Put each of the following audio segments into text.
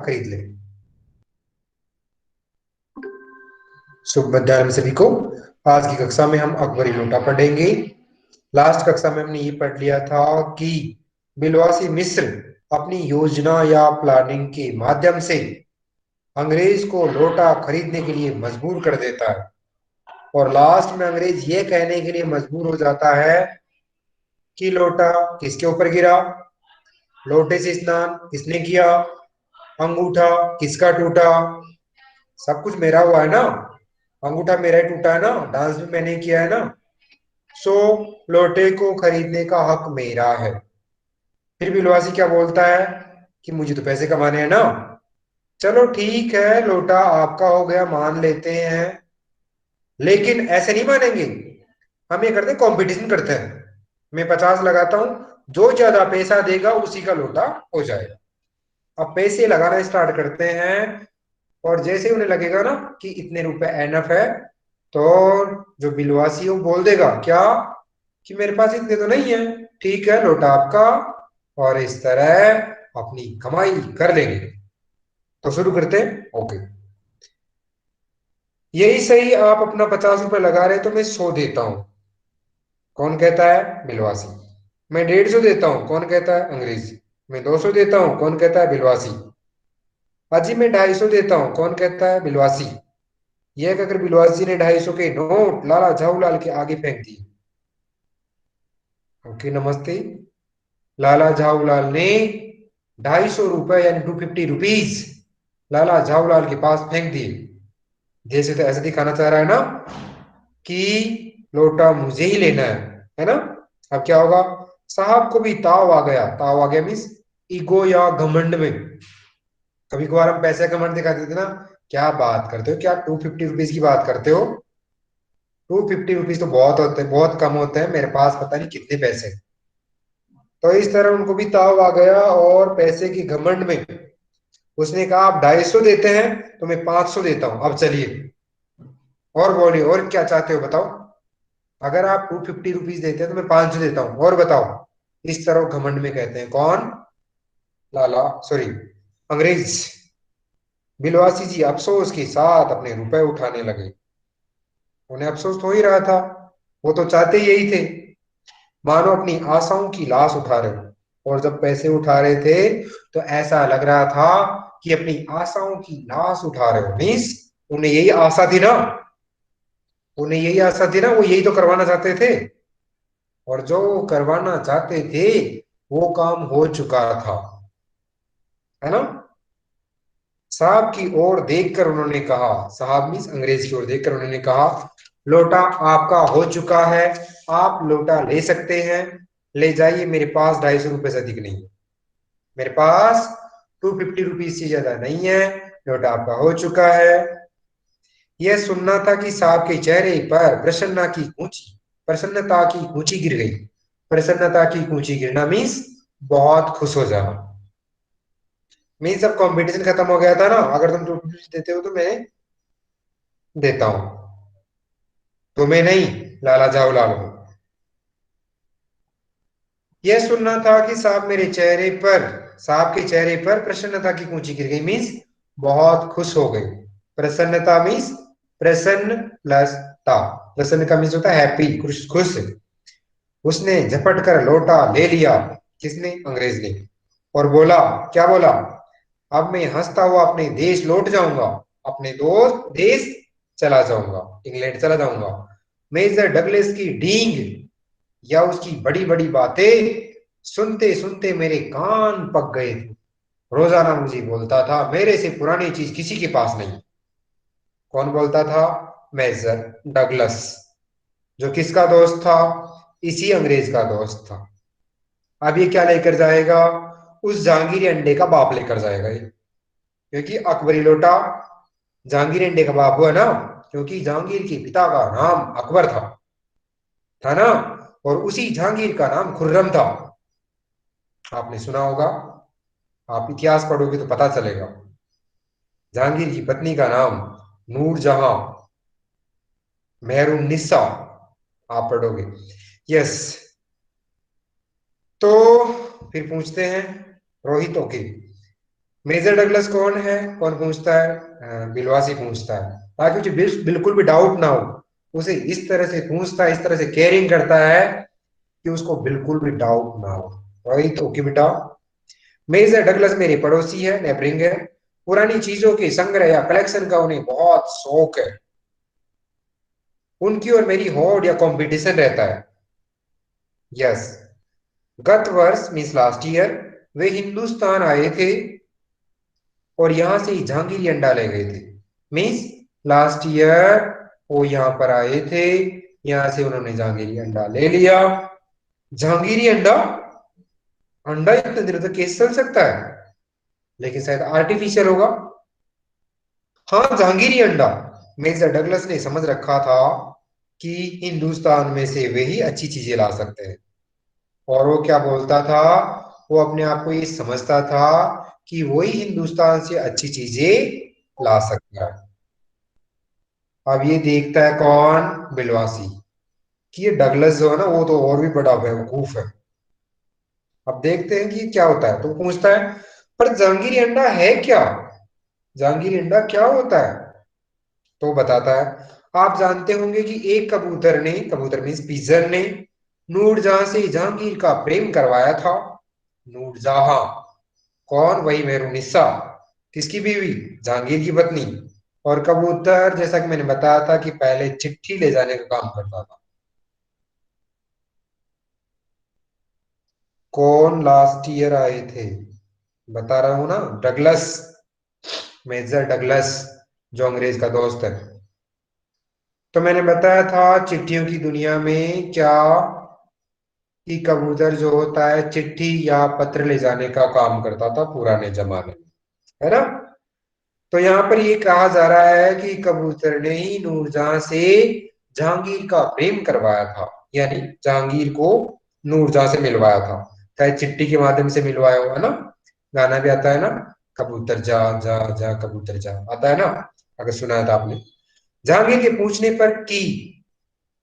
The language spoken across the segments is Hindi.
खरीद ले। शुभ मध्याह्न में सभी को। आज की कक्षा में हम अकबरी लोटा पढ़ेंगे। लास्ट कक्षा में हमने ये पढ़ लिया था कि बिलवासी मिस्र अपनी योजना या प्लानिंग के माध्यम से अंग्रेज को लोटा खरीदने के लिए मजबूर कर देता है, और लास्ट में अंग्रेज ये कहने के लिए मजबूर हो जाता है कि लोटा किसके ऊपर गिरा, लोटे से स्नान किसने किया, अंगूठा किसका टूटा, सब कुछ मेरा हुआ है ना, अंगूठा मेरा ही टूटा है ना, डांस भी मैंने ही किया है ना, सो लोटे को खरीदने का हक मेरा है। फिर बिलवासी क्या बोलता है कि मुझे तो पैसे कमाने हैं ना। चलो ठीक है, लोटा आपका हो गया, मान लेते हैं, लेकिन ऐसे नहीं मानेंगे। हम ये करते हैं, कंपटीशन करते हैं। मैं 50 लगाता हूं, जो ज्यादा पैसा देगा उसी का लोटा हो जाएगा। अब पैसे लगाना स्टार्ट करते हैं, और जैसे ही उन्हें लगेगा ना कि इतने रुपए एनफ है, तो जो बिलवासी है वो बोल देगा क्या कि मेरे पास इतने तो नहीं है, ठीक है लोटा आपका, और इस तरह अपनी कमाई कर लेंगे। तो शुरू करते हैं। ओके, यही सही, आप अपना 50 रुपए लगा रहे तो मैं 100 देता हूं। कौन कहता है? बिलवासी। मैं 150 देता हूं। कौन कहता है? अंग्रेज। मैं 200 देता हूं। कौन कहता है? बिलवासी। अजी मैं 250 देता हूं। कौन कहता है? बिलवासी। यह कहकर बिलवासी ने 250 के नोट लाला झाऊलाल के आगे फेंक दिए। ओके, नमस्ते। लाला झाऊलाल ने 250 रुपए यानी 250 रुपीज लाला झाऊलाल के पास फेंक दिए। जैसे तो ऐसे दिखाना चाह रहा है ना कि लोटा मुझे ही लेना है ना। अब क्या होगा? साहब को भी ताव आ गया। ताव आ गया मीन्स ईगो या घमंड में। कभी कभार हम पैसे का घमंड दिखा देते ना, क्या बात करते हो, क्या 250 रुपीज की बात करते हो, 250 रुपीज तो बहुत होते हैं, बहुत कम होते हैं, मेरे पास पता नहीं कितने पैसे। तो इस तरह उनको भी ताव आ गया, और पैसे की घमंड में उसने कहा आप 250 देते हैं तो मैं 500 देता हूं, अब चलिए और बोलिए और क्या चाहते हो बताओ। अगर आप 250 रुपीज देते हैं तो मैं 500 देता हूं, और बताओ। इस तरह घमंड में कहते हैं कौन? लाला, सॉरी, अंग्रेज। बिलवासी जी अफसोस के साथ अपने रुपए उठाने लगे। उन्हें अफसोस हो ही रहा था, वो तो चाहते यही थे, मानो अपनी आशाओं की लाश उठा रहे हो। और जब पैसे उठा रहे थे तो ऐसा लग रहा था कि अपनी आशाओं की लाश उठा रहे हो, मीन्स उन्हें यही आशा थी ना, उन्हें यही आशा थी ना, वो यही तो करवाना चाहते थे, और जो करवाना चाहते थे वो काम हो चुका था, है ना। साहब की ओर देखकर उन्होंने कहा, साहब मीन्स अंग्रेज की ओर देखकर उन्होंने कहा, लोटा आपका हो चुका है, आप लोटा ले सकते हैं, ले जाइए, मेरे पास 250 रुपए से अधिक नहीं है, मेरे पास 250 रुपीज से ज्यादा नहीं है, लोटा आपका हो चुका है। यह सुनना था कि साहब के चेहरे पर प्रसन्नता की कूंची गिर गई। प्रसन्नता की कूंची गिरना मीन्स बहुत खुश हो जाना। मीन्स अब कंपटीशन खत्म हो गया था ना, अगर तुम 250 देते हो तो मैं देता हूं, तुम्हें नहीं, लाला जाओ लाल हो। यह सुनना था कि साहब के चेहरे पर प्रसन्नता की कूंची गिर गई, मीन्स बहुत खुश हो गई। प्रसन्नता मीन्स प्रसन्न प्लस ता, प्रसन्न का मीन्स होता है हैप्पी, खुश खुश। उसने झपट कर लोटा ले लिया। किसने? अंग्रेज ने। और बोला, क्या बोला? अब मैं हंसता हुआ अपने देश लौट जाऊंगा, अपने दोस्त देश चला जाऊंगा, इंग्लैंड चला जाऊंगा। मेजर डगलस की डींग या उसकी बड़ी बड़ी बातें सुनते सुनते मेरे कान पक गए थे। रोजाना मुझे बोलता था मेरे से पुरानी चीज किसी के पास नहीं। कौन बोलता था? Major Douglas. जो किसका दोस्त था? इसी अंग्रेज का दोस्त था। अब ये क्या लेकर जाएगा? उस जहांगीर अंडे का बाप लेकर जाएगा ये, क्योंकि अकबरी लोटा जहांगीर अंडे का बाप हुआ ना, क्योंकि जहांगीर के पिता का नाम अकबर था ना, और उसी जहांगीर का नाम खुर्रम था। आपने सुना होगा, आप इतिहास पढ़ोगे तो पता चलेगा। जहांगीर की पत्नी का नाम नूरजहां मेहरुन्निसा, आप पढ़ोगे। यस। तो फिर पूछते हैं रोहित। ओके, मेजर डगलस कौन है, कौन पूछता है? बिलवासी पूछता है, ताकि मुझे बिल्कुल भी डाउट ना हो। उसे इस तरह से पूछता है, इस तरह से केयरिंग करता है कि उसको बिल्कुल भी डाउट ना हो। राइट, ओके बेटा। मेजर डगलस मेरे पड़ोसी है, नेबरिंग है। पुरानी चीजों के संग्रह या कलेक्शन का उन्हें बहुत शौक है। उनकी और मेरी होड़ या कंपटीशन रहता है। यस। गत वर्ष मीन्स लास्ट ईयर वे हिंदुस्तान आए थे और यहां से ही जहांगीर अंडा ले गए थे। मीन्स लास्ट ईयर वो यहाँ पर आए थे, यहां से उन्होंने जहांगीरी अंडा ले लिया। जहांगीरी अंडा, अंडा इतने दिनों तक कैसे चल सकता है? लेकिन शायद आर्टिफिशियल होगा। हाँ, जहांगीरी अंडा। मेजर डगलस ने समझ रखा था कि हिंदुस्तान में से वे ही अच्छी चीजें ला सकते हैं। और वो क्या बोलता था? वो अपने आप को ये समझता था कि वही हिंदुस्तान से अच्छी चीजें ला सकता है। अब ये देखता है कौन? बिलवासी। कि ये डगलस जो है ना, वो तो और भी बड़ा बेवकूफ है। अब देखते हैं कि क्या होता है। तो पूछता है, पर जहांगीरी अंडा है क्या? जहांगीरी अंडा क्या होता है? तो बताता है, आप जानते होंगे कि एक कबूतर ने, कबूतर मीन्स पिजन ने, नूरजहां से जहांगीर का प्रेम करवाया था। नूरजहां कौन? वही मेहरुनिसा। किसकी बीवी? जहांगीर की पत्नी। और कबूतर, जैसा कि मैंने बताया था कि पहले चिट्ठी ले जाने का काम करता था। कौन लास्ट ईयर आए थे? बता रहा हूं ना, डगलस। मेजर डगलस, जो अंग्रेज का दोस्त है। तो मैंने बताया था चिट्ठियों की दुनिया में क्या, कि कबूतर जो होता है चिट्ठी या पत्र ले जाने का काम करता था पुराने जमाने में, है ना? तो यहाँ पर ये कहा जा रहा है कि कबूतर ने ही नूरजहां से जहांगीर का प्रेम करवाया था, यानी जहांगीर को नूरजहां से मिलवाया था। चाहे चिट्ठी के माध्यम से मिलवाया हुआ ना। गाना भी आता है ना, कबूतर जा जा जा कबूतर जा, आता है ना, अगर सुना है तो आपने। जहांगीर के पूछने पर की,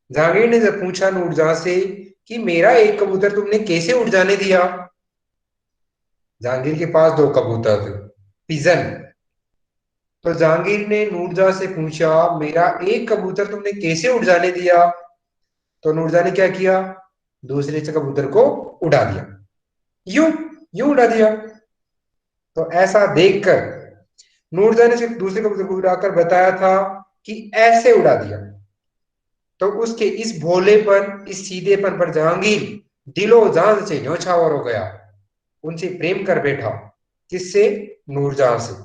जहांगीर ने जब पूछा नूरजहां से कि मेरा एक कबूतर तुमने कैसे उड़ जाने दिया। जहांगीर के पास दो कबूतर थे, पिजन। तो जहांगीर ने नूरजहां से पूछा, मेरा एक कबूतर तुमने कैसे उड़ जाने दिया? तो नूरजहां ने क्या किया? दूसरे से कबूतर को उड़ा दिया। यूं, यूं उड़ा दिया। तो ऐसा देखकर नूरजहां ने सिर्फ दूसरे कबूतर को उड़ाकर बताया था कि ऐसे उड़ा दिया। तो उसके इस भोलेपन, इस सीधेपन पर जहांगीर दिलो जान से न्योछावर हो गया। उनसे प्रेम कर बैठा। किससे? नूरजहां से।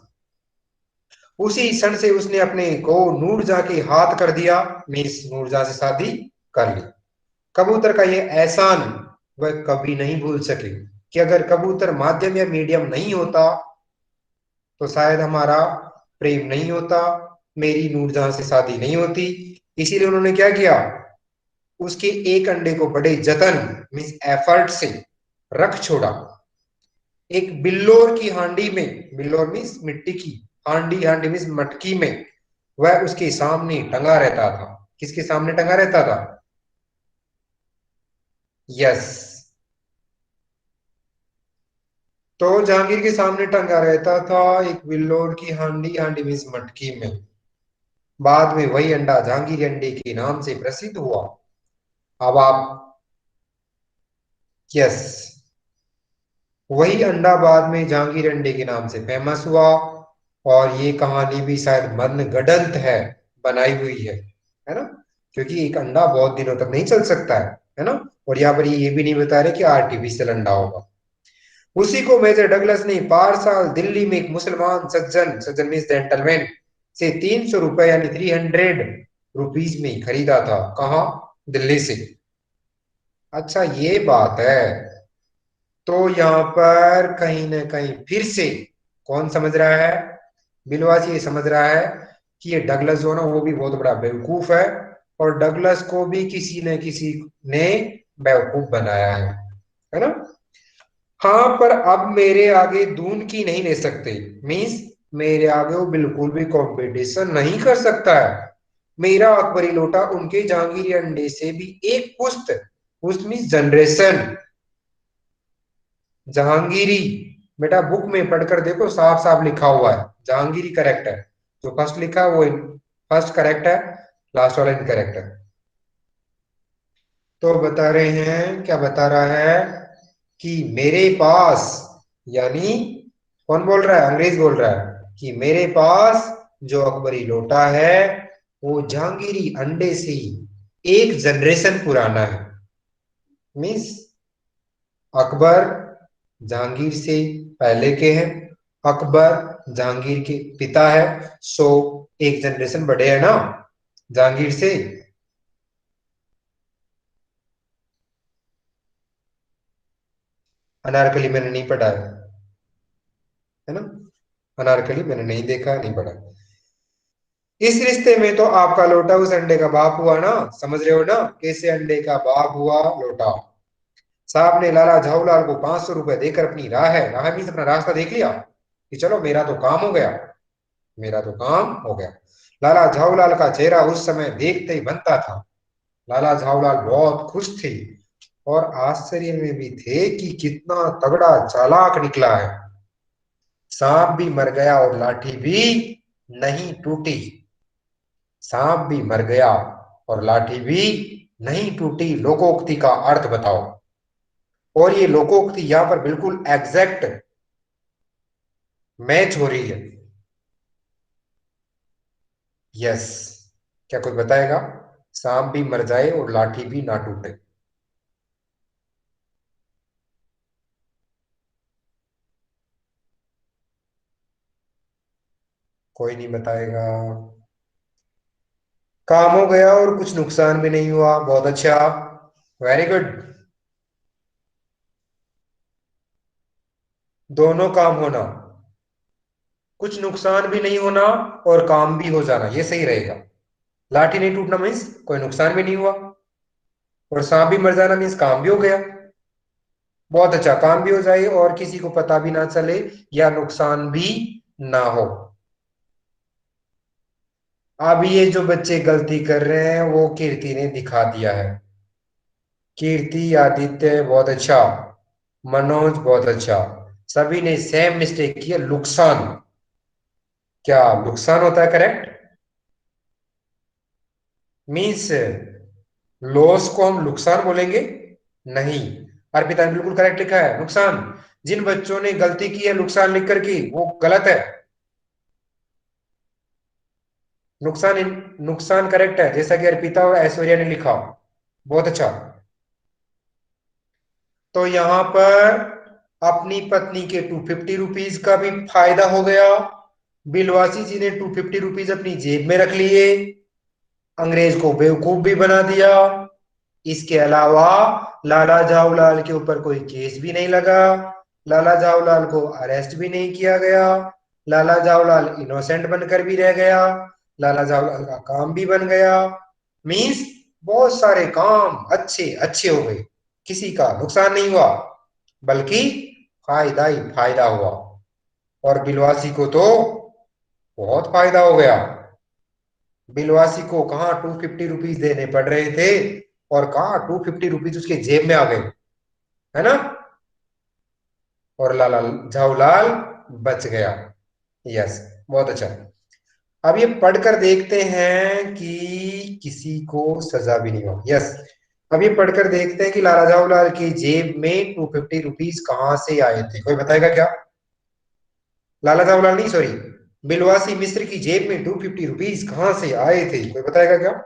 उसी क्षण से उसने अपने को नूरजहां के हाथ कर दिया, मीन्स नूरजहां से शादी कर ली। कबूतर का यह एहसान वह कभी नहीं भूल सके, कि अगर कबूतर माध्यम या मीडियम नहीं होता तो शायद हमारा प्रेम नहीं होता, मेरी नूरजहां से शादी नहीं होती। इसीलिए उन्होंने क्या किया? उसके एक अंडे को बड़े जतन, मीन्स एफर्ट से रख छोड़ा। एक बिल्लोर की हांडी में, बिल्लोर मीन्स मिट्टी की, हांडी, हांडी मीन्स मटकी में, वह उसके सामने टंगा रहता था। किसके सामने टंगा रहता था? यस। तो जहांगीर के सामने टंगा रहता था एक बिल्लोर की हांडी, हांडी मीन्स मटकी में। बाद में वही अंडा जहांगीर अंडे के नाम से प्रसिद्ध हुआ। अब आप, यस, वही अंडा बाद में जहांगीर अंडे के नाम से फेमस हुआ। और ये कहानी भी शायद मनगढ़ंत है, बनाई हुई है ना? क्योंकि एक अंडा बहुत दिनों तक नहीं चल सकता है ना? और यहाँ पर ये भी नहीं बता रहे कि आर्टिफिशियल अंडा होगा। उसी को मेजर डगलस ने पारसाल दिल्ली में एक मुसलमान सज्जन, सज्जन मीन्स जेंटलमैन, से 300 रुपए यानी 300 रुपीज में खरीदा था। कहाँ? दिल्ली से। अच्छा, ये बात है। तो यहाँ पर कहीं ना कहीं फिर से कौन समझ रहा है? बिलवासी ये समझ रहा है कि ये डगलस जो है ना, वो भी बहुत बड़ा बेवकूफ है। और डगलस को भी किसी न किसी ने बेवकूफ बनाया है ना? हाँ, पर अब मेरे आगे दून की नहीं ले सकते। मीन्स मेरे आगे वो बिल्कुल भी कंपटीशन नहीं कर सकता है। मेरा अकबरी लोटा उनके जहांगीरी अंडे से भी एक पुस्त, पुस्त मीन्स जनरेशन, जहांगीरी बेटा बुक में पढ़कर देखो, साफ साफ लिखा हुआ है, जहांगीर ही करेक्ट है। जो फर्स्ट लिखा है वो फर्स्ट करेक्ट है, लास्ट वाला इनकरेक्ट है। तो बता रहे हैं, क्या बता रहा है कि मेरे पास, यानी कौन बोल रहा है, अंग्रेज बोल रहा है कि मेरे पास जो अकबरी लोटा है वो जहांगीरी अंडे से 1 जनरेशन पुराना है। मीन्स अकबर जहांगीर से पहले के हैं, अकबर जहांगीर के पिता है, सो 1 जनरेशन बड़े है ना जहांगीर से। अनारकली मैंने नहीं पढ़ा है ना, अनारकली मैंने नहीं देखा, नहीं पढ़ा। इस रिश्ते में तो आपका लोटा उस अंडे का बाप हुआ ना, समझ रहे हो ना, कैसे अंडे का बाप हुआ लोटा। साहब ने लाला झाऊलाल को 500 रुपए देकर अपनी राह मीन्स अपना रास्ता देख लिया कि चलो मेरा तो काम हो गया, मेरा तो काम हो गया। लाला झाऊलाल का चेहरा उस समय देखते ही बनता था। लाला झाऊलाल बहुत खुश थे और आश्चर्य में भी थे कि कितना तगड़ा चालाक निकला है। सांप भी मर गया और लाठी भी नहीं टूटी। सांप भी मर गया और लाठी भी नहीं टूटी, लोकोक्ति का अर्थ बताओ। और ये लोकोक्ति यहां पर बिल्कुल एग्जैक्ट मैच हो रही है। यस, क्या कोई बताएगा? सांप भी मर जाए और लाठी भी ना टूटे। कोई नहीं बताएगा। काम हो गया और कुछ नुकसान भी नहीं हुआ, बहुत अच्छा, वेरी गुड। दोनों काम होना, कुछ नुकसान भी नहीं होना और काम भी हो जाना, ये सही रहेगा। लाठी नहीं टूटना मीन्स कोई नुकसान भी नहीं हुआ, और सांप भी मर जाना मीन्स काम भी हो गया। बहुत अच्छा, काम भी हो जाए और किसी को पता भी ना चले या नुकसान भी ना हो। अब ये जो बच्चे गलती कर रहे हैं वो कीर्ति ने दिखा दिया है। कीर्ति, आदित्य बहुत अच्छा, मनोज बहुत अच्छा, सभी ने सेम मिस्टेक किया, नुकसान। क्या नुकसान होता है करेक्ट? मीन्स लॉस को हम नुकसान बोलेंगे? नहीं, अर्पिता ने बिल्कुल करेक्ट लिखा है, नुकसान। जिन बच्चों ने गलती की है नुकसान लिख कर की, वो गलत है। नुकसान नुकसान करेक्ट है, जैसा कि अर्पिता और ऐश्वर्या ने लिखा, बहुत अच्छा। तो यहां पर अपनी पत्नी के 250 रुपीज का भी फायदा हो गया। बिलवासी जी ने 250 रुपीज अपनी जेब में रख लिए, अंग्रेज को बेवकूफ भी बना दिया। इसके अलावा लाला झाऊलाल के ऊपर कोई केस भी नहीं लगा, लाला झाऊलाल को अरेस्ट भी नहीं किया गया, लाला झाऊलाल इनोसेंट बनकर भी रह गया, लाला झाऊलाल का काम भी बन गया। मीन्स बहुत सारे काम अच्छे अच्छे हो गए, किसी का नुकसान नहीं हुआ, बल्कि फायदा ही फायदा हुआ। और बिलवासी को तो बहुत फायदा हो गया। बिलवासी को कहाँ 250 रुपीज देने पड़ रहे थे, और कहाँ 250 रुपीज उसके जेब में आ गए, है ना। और लाला झाऊलाल बच गया। यस, बहुत अच्छा। अब ये पढ़कर देखते हैं कि किसी को सजा भी नहीं हो। यस, अब ये पढ़कर देखते हैं कि लाला झाऊलाल की जेब में 250 रुपीज कहाँ से आए थे, कोई बताएगा क्या? लाला झाऊलाल नहीं, सॉरी, बिलवासी मिश्र की जेब में 250 रुपीज कहाँ से आए थे, कोई बताएगा क्या?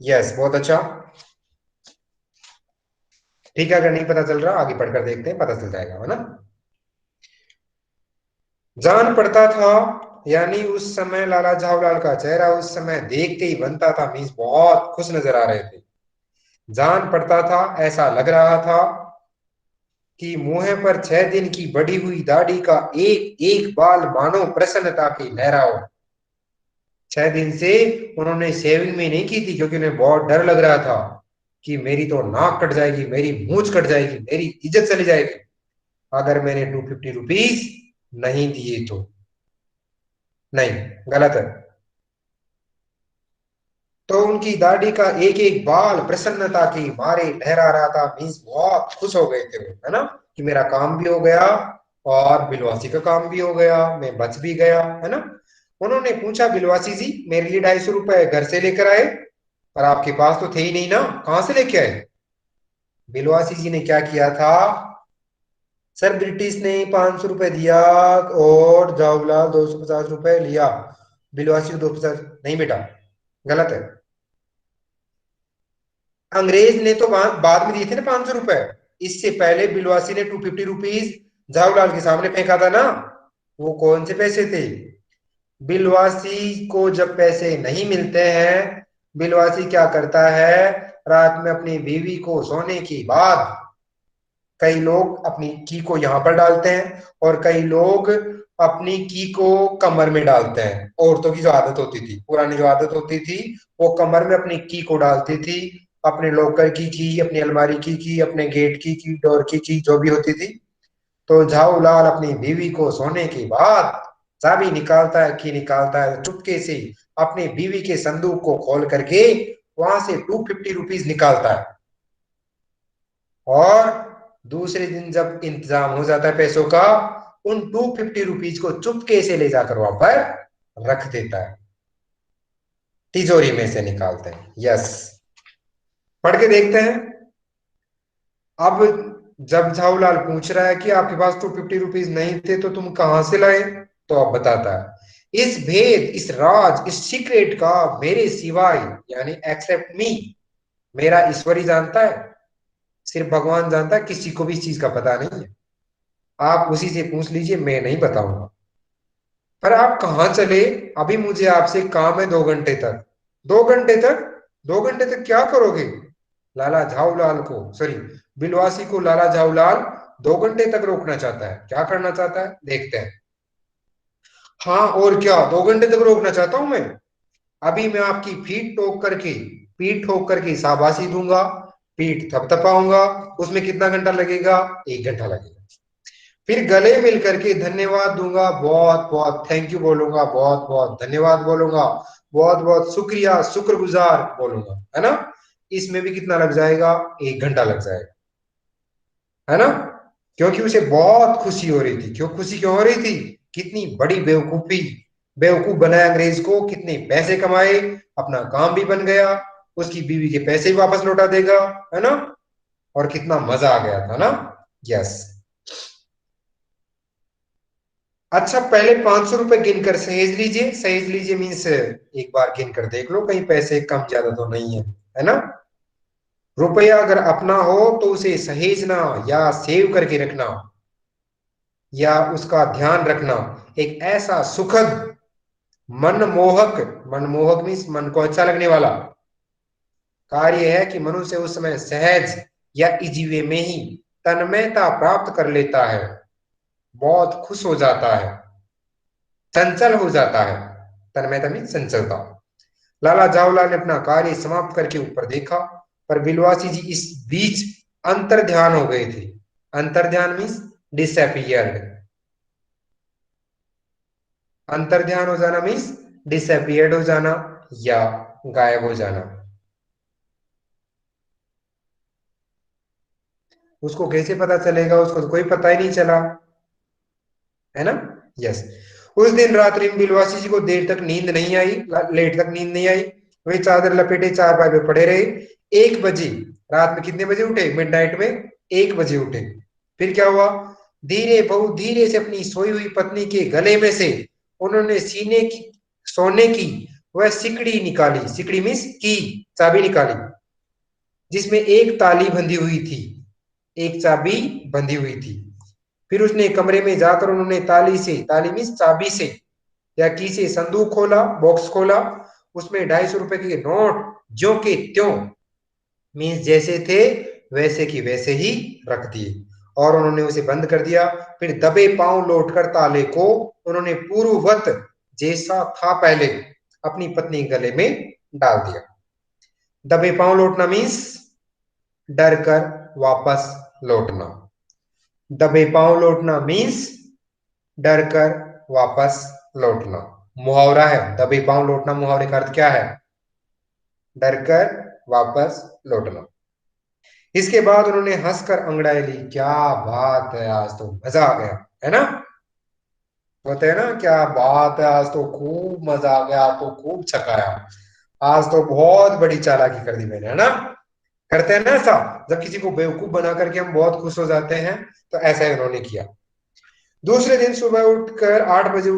यस, बहुत अच्छा। ठीक है, अगर नहीं पता चल रहा आगे पढ़कर देखते हैं, पता चल जाएगा, है ना। जान पड़ता था, यानी उस समय लाला झाऊलाल का चेहरा उस समय देखते ही बनता था, मीन्स बहुत खुश नजर आ रहे थे। जान पड़ता था, ऐसा लग रहा था कि मुंह पर 6 दिन की बढ़ी हुई दाढ़ी का एक एक बाल मानो प्रसन्नता की लहराओ। 6 दिन से उन्होंने शेविंग में नहीं की थी, क्योंकि उन्हें बहुत डर लग रहा था कि मेरी तो नाक कट जाएगी, मेरी मूंछ कट जाएगी, मेरी इज्जत चली जाएगी अगर मैंने 250 रुपीज नहीं दिए तो। नहीं, गलत है। तो उनकी दाढ़ी का एक एक बाल प्रसन्नता की मारे लहरा रहा था। मीन्स बहुत खुश हो गए थे वो, है ना, कि मेरा काम भी हो गया और बिलवासी का काम भी हो गया, मैं बच भी गया, है ना। उन्होंने पूछा, बिलवासी जी मेरे लिए 250 रुपए घर से लेकर आए, पर आपके पास तो थे ही नहीं ना, कहां से लेके आए। बिलवासी जी ने क्या किया था, सर ब्रिटिश ने 500 रुपए दिया और जवाहरलाल 250 रुपए लिया, बिलवासी को 250 नहीं बेटा, गलत है। अंग्रेज ने तो बाद में दिए थे ना 500 रुपए, इससे पहले बिलवासी ने 250 रुपीज जवाहरलाल के सामने फेंका था ना। वो कौन से पैसे थे। बिलवासी को जब पैसे नहीं मिलते हैं, बिलवासी क्या करता है, रात में अपनी बीवी को सोने के बाद, कई लोग अपनी की को यहां पर डालते हैं और कई लोग अपनी की को कमर में डालते हैं। औरतों की जो आदत होती थी, पुरानी जो आदत होती थी, वो कमर में अपनी की को डालती थी, अपने लॉकर की, अपनी अलमारी की, अपने गेट की डोर की जो भी होती थी। तो झाऊलाल अपनी बीवी को सोने के बाद चाबी निकालता है, की निकालता है, चुपके से अपनी बीवी के संदूक को खोल करके वहां से 250 रुपीज निकालता है, और दूसरे दिन जब इंतजाम हो जाता है पैसों का, उन 250 रुपीज को चुपके से ले जाकर वहां पर रख देता है, तिजोरी में से निकालते हैं। यस, पढ़ के देखते हैं। अब जब झाऊलाल पूछ रहा है कि आपके पास 250 रुपीज नहीं थे तो तुम कहां से लाए, तो अब बताता है, इस भेद, इस राज, इस सीक्रेट का मेरे सिवाय, यानी एक्सेप्ट मी, मेरा ईश्वर ही जानता है, सिर्फ भगवान जानता है, किसी को भी इस चीज का पता नहीं है। आप उसी से पूछ लीजिए, मैं नहीं बताऊंगा। पर आप कहाँ चले, अभी मुझे आपसे काम है 2 घंटे तक। 2 घंटे तक, 2 घंटे तक क्या करोगे। लाला झाऊलाल को, सॉरी, बिलवासी को लाला झाऊलाल 2 घंटे तक रोकना चाहता है। क्या करना चाहता है देखते हैं। हाँ और क्या, 2 घंटे तक रोकना चाहता हूं मैं। अभी मैं आपकी पीठ ठोक करके शाबाशी दूंगा, पीठ थपथपाऊंगा, उसमें कितना घंटा लगेगा, 1 घंटा लगेगा। फिर गले मिल करके धन्यवाद दूंगा, बहुत बहुत थैंक यू बोलूंगा, बहुत बहुत धन्यवाद बोलूंगा, बहुत बहुत शुक्रिया, शुक्रगुजार बोलूंगा, है ना। इसमें भी कितना लग जाएगा, 1 घंटा लग जाएगा, है ना। क्योंकि उसे बहुत खुशी हो रही थी। क्यों खुशी क्यों हो रही थी, कितनी बड़ी बेवकूफी, बेवकूफ बनाया अंग्रेज को, कितने पैसे कमाए, अपना काम भी बन गया, उसकी बीवी के पैसे भी वापस लौटा देगा, है ना, और कितना मजा आ गया था ना। यस। अच्छा, पहले 500 रुपए गिनकर सहेज लीजिए। सहेज लीजिए मीन्स एक बार गिन कर देख लो कहीं पैसे कम ज्यादा तो नहीं है ना। रुपया अगर अपना हो तो उसे सहेजना या सेव करके रखना या उसका ध्यान रखना एक ऐसा सुखद, मनमोहक, मनमोहक मीन्स मन को अच्छा लगने वाला कार्य है कि मनुष्य उस समय सहज या इजीवे में ही तन्मयता प्राप्त कर लेता है, बहुत खुश हो जाता है, चंचल हो जाता है। तन्मयता मीन्स चंचलता। लाला जावला ने अपना कार्य समाप्त करके ऊपर देखा, पर बिलवासी जी इस बीच अंतर ध्यान हो गए थे। अंतर ध्यान मीन्स डिसअपियर्ड। अंतर ध्यान हो जाना मीन्स डिसअपियर्ड हो जाना या गायब हो जाना। उसको कैसे पता चलेगा, उसको तो कोई पता ही नहीं चला, है ना। यस। उस दिन रात्रि में बिलवासी जी को देर तक नींद नहीं आई, लेट तक नींद नहीं आई। वे चादर लपेटे चारपाई पे पड़े रहे। 1 बजे, रात में कितने बजे उठे, मिडनाइट में 1 बजे उठे। फिर क्या हुआ, धीरे बहुत धीरे से अपनी सोई हुई पत्नी के गले में से उन्होंने सीने की, सोने की वह सिकड़ी निकाली। सिकड़ी मीन्स की, चाबी निकाली, जिसमें एक ताली बंधी हुई थी, एक चाबी बंधी हुई थी। फिर उसने कमरे में जाकर उन्होंने ताली से, ताली मीन्स चाबी से या की से संदूक खोला, बॉक्स खोला। उसमें 250 रुपए के नोट ज्यो के त्यों, मीन्स जैसे थे वैसे की वैसे ही रख दिए और उन्होंने उसे बंद कर दिया। फिर दबे पांव लौटकर ताले को उन्होंने पूर्ववत, जैसा था पहले, अपनी पत्नी के गले में डाल दिया। दबे पांव लौटना मीन्स डर कर वापस लौटना। दबे पांव लौटना मीन्स डर कर वापस लौटना। मुहावरा है, दबे पांव लौटना, मुहावरे का अर्थ क्या है। डर कर वापस लौटना। इसके बाद उन्होंने हंसकर अंगड़ाई ली। क्या बात है, आज तो मजा आ गया, है ना। होते हैं ना, क्या बात है, आज तो खूब मजा आ गया, आज तो खूब छकाया, आज तो बहुत बड़ी चालाकी कर दी मैंने, है ना। करते हैं ना ऐसा, जब किसी को बेवकूफ बना करके हम बहुत खुश हो जाते हैं, तो ऐसा ही उन्होंने किया। दूसरे दिन सुबह उठकर 8 बजे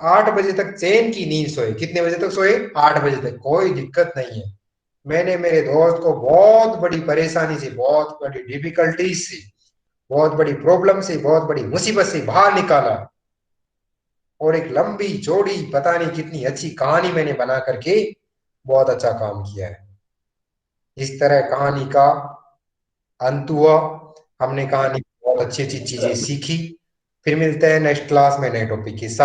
8 बजे तक चैन की नींद सोए। कितने बजे तक सोए? 8 बजे तक। कोई दिक्कत नहीं है। मैंने मेरे दोस्त को बहुत बड़ी परेशानी से, बहुत बड़ी डिफिकल्टीज से, बहुत बड़ी प्रॉब्लम से, बहुत बड़ी मुसीबत से बाहर निकाला, और एक लंबी चौड़ी पता नहीं कितनी अच्छी कहानी मैंने बना करके बहुत अच्छा काम किया है। इस तरह कहानी का अंत हुआ। हमने कहानी में बहुत अच्छी अच्छी चीजें सीखी। फिर मिलते हैं नेक्स्ट क्लास में नए टॉपिक के साथ।